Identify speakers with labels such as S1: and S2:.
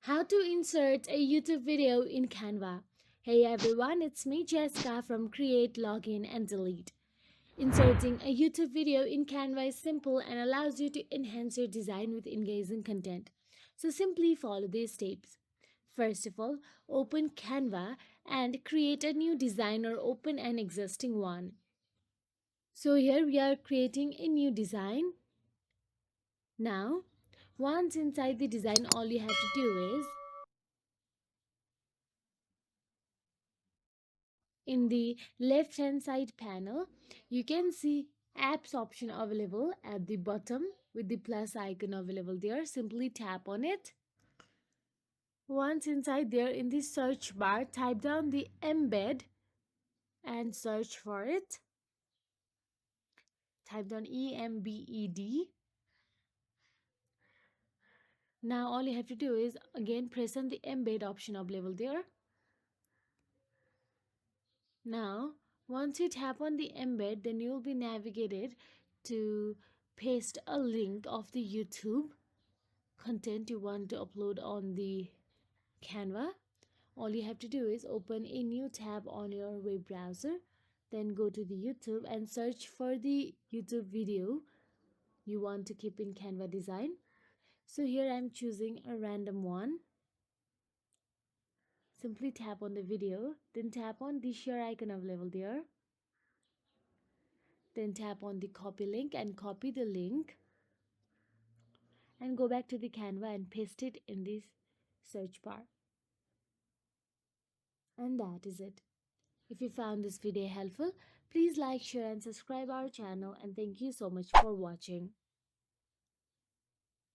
S1: How to insert a YouTube video in Canva. Hey everyone, it's me Jessica from Create, Login and Delete. Inserting a YouTube video in Canva is simple and allows you to enhance your design with engaging content. So simply follow these steps. First of all, open Canva and create a new design or open an existing one. So here we are creating a new design. Now, once inside the design, all you have to do is in the left hand side panel, you can see apps option available at the bottom with the plus icon available there. Simply tap on it. Once inside there, in the search bar, type down the embed and search for it. Type down EMBED. Now all you have to do is again press on the embed option available there. Now once you tap on the embed, then you will be navigated to paste a link of the YouTube content you want to upload on the Canva. All you have to do is open a new tab on your web browser, then go to the YouTube and search for the YouTube video you want to keep in Canva design. So here I'm choosing a random one. Simply tap on the video, then tap on the share icon available there. Then tap on the copy link and copy the link and go back to the Canva and paste it in this search bar. And that is it. If you found this video helpful, please like, share and subscribe our channel, and thank you so much for watching.